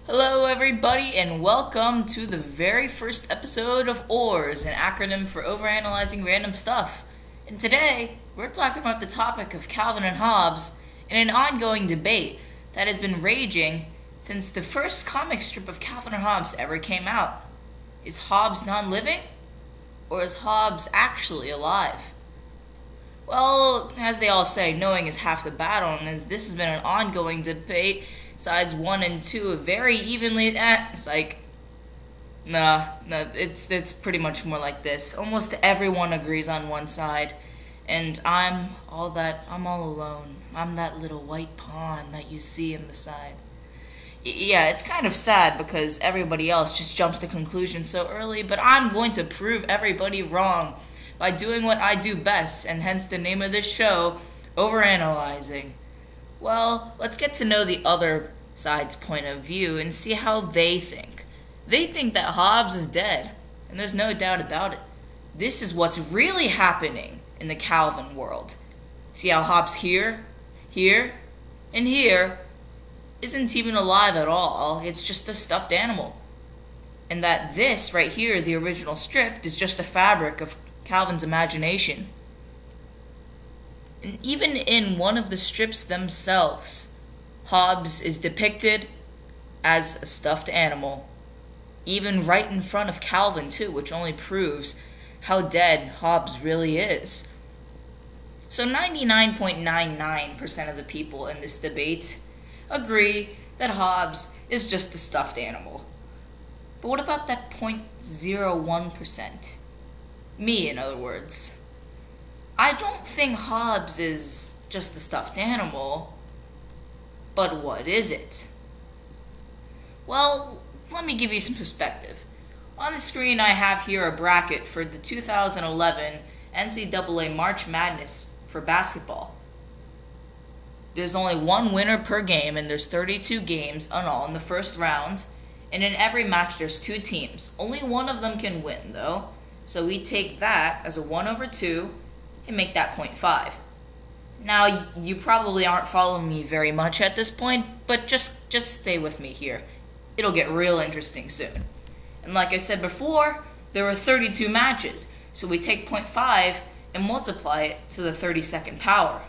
Hello everybody and welcome to the very first episode of OARS, an acronym for Overanalyzing Random Stuff. And today, we're talking about the topic of Calvin and Hobbes in an ongoing debate that has been raging since the first comic strip of Calvin and Hobbes ever came out. Is Hobbes non-living? Or is Hobbes actually alive? Well, as they all say, knowing is half the battle, and as this has been an ongoing debate, sides 1 and 2 are very evenly. It's like, it's pretty much more like this. Almost everyone agrees on one side, and I'm all alone. I'm that little white pawn that you see in the side. Yeah, it's kind of sad because everybody else just jumps to conclusions so early, but I'm going to prove everybody wrong by doing what I do best, and hence the name of this show, Overanalyzing. Well, let's get to know the other side's point of view and see how they think. They think that Hobbes is dead, and there's no doubt about it. This is what's really happening in the Calvin world. See how Hobbes here, and here isn't even alive at all. It's just a stuffed animal. And that this right here, the original strip, is just a fabric of Calvin's imagination. And even in one of the strips themselves, Hobbes is depicted as a stuffed animal. Even right in front of Calvin too, which only proves how dead Hobbes really is. So 99.99% of the people in this debate agree that Hobbes is just a stuffed animal. But what about that 0.01%? Me, in other words. I don't think Hobbes is just a stuffed animal, but what is it? Well, let me give you some perspective. On the screen I have here a bracket for the 2011 NCAA March Madness for basketball. There's only one winner per game, and there's 32 games in all in the first round, and in every match there's 2 teams. Only one of them can win, though, so we take that as a 1/2 and make that 0.5. Now, you probably aren't following me very much at this point, but just stay with me here. It'll get real interesting soon. And like I said before, there are 32 matches, so we take 0.5 and multiply it to the 32nd power.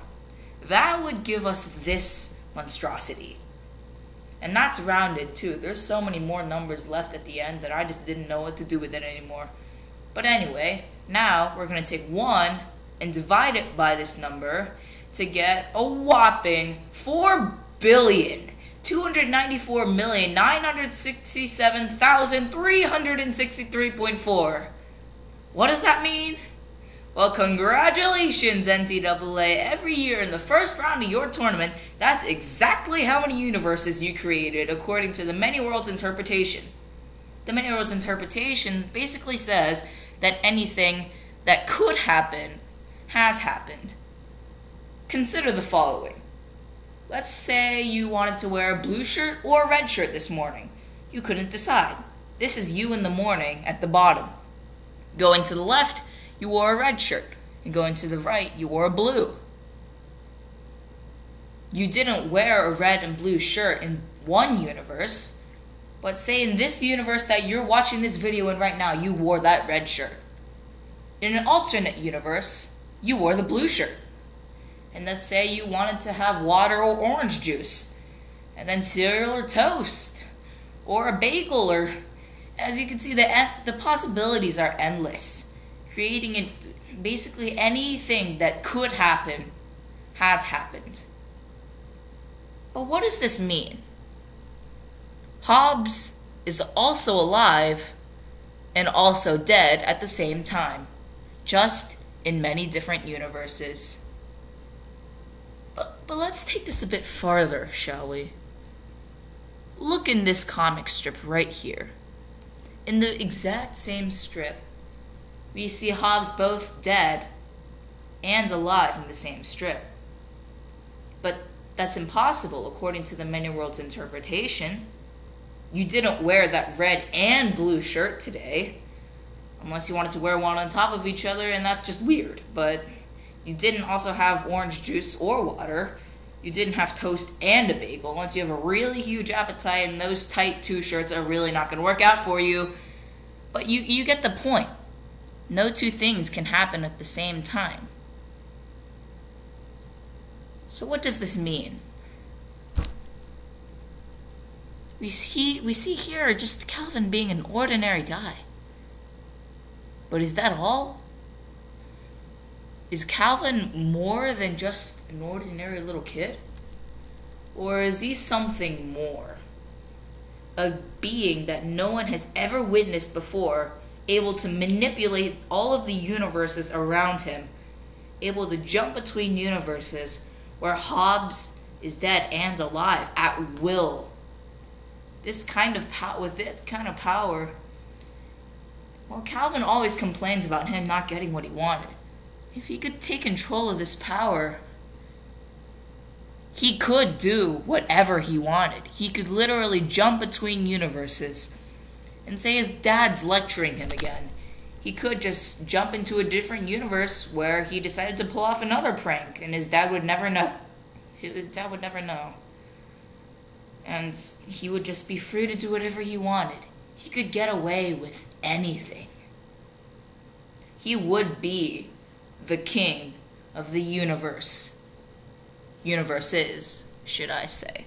That would give us this monstrosity. And that's rounded too. There's so many more numbers left at the end that I just didn't know what to do with it anymore. But anyway, now we're going to take 1 and divide it by this number to get a whopping 4,294,967,363.4. What does that mean? Well, congratulations, NCAA. Every year in the first round of your tournament, that's exactly how many universes you created according to the Many Worlds interpretation. The Many Worlds interpretation basically says that anything that could happen has happened. Consider the following. Let's say you wanted to wear a blue shirt or a red shirt this morning. You couldn't decide. This is you in the morning at the bottom. Going to the left, you wore a red shirt, and going to the right, you wore a blue. You didn't wear a red and blue shirt in one universe, but say in this universe that you're watching this video in right now, you wore that red shirt. In an alternate universe, you wore the blue shirt. And let's say you wanted to have water or orange juice, and then cereal or toast, or a bagel, or as you can see, the possibilities are endless. Creating it, basically anything that could happen has happened. But what does this mean? Hobbes is also alive and also dead at the same time, just in many different universes. But let's take this a bit farther, shall we? Look in this comic strip right here. In the exact same strip, we see Hobbes both dead and alive in the same strip. But that's impossible according to the Many Worlds interpretation. You didn't wear that red and blue shirt today, unless you wanted to wear one on top of each other, and that's just weird. But you didn't also have orange juice or water. you didn't have toast and a bagel. Once you have a really huge appetite, and those tight 2 shirts are really not going to work out for you. But you get the point. No 2 things can happen at the same time. So what does this mean? We see here just Calvin being an ordinary guy. But is that all? Is Calvin more than just an ordinary little kid? Or is he something more? A being that no one has ever witnessed before, able to manipulate all of the universes around him, able to jump between universes where Hobbes is dead and alive at will. With this kind of power, well, Calvin always complains about him not getting what he wanted. If he could take control of this power, he could do whatever he wanted. He could literally jump between universes and say his dad's lecturing him again. He could just jump into a different universe where he decided to pull off another prank and his dad would never know. His dad would never know. And he would just be free to do whatever he wanted. He could get away with anything. He would be the king of the universe. Universes, should I say.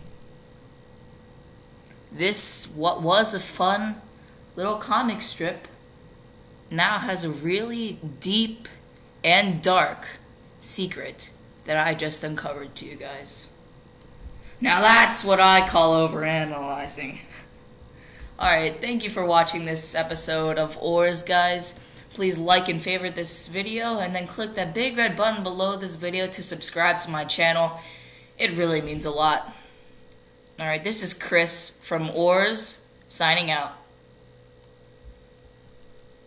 This, what was a fun little comic strip, now has a really deep and dark secret that I just uncovered to you guys. Now that's what I call overanalyzing. Alright, thank you for watching this episode of OARS, guys. Please like and favorite this video, and then click that big red button below this video to subscribe to my channel. It really means a lot. Alright, this is Chris from OARS, signing out.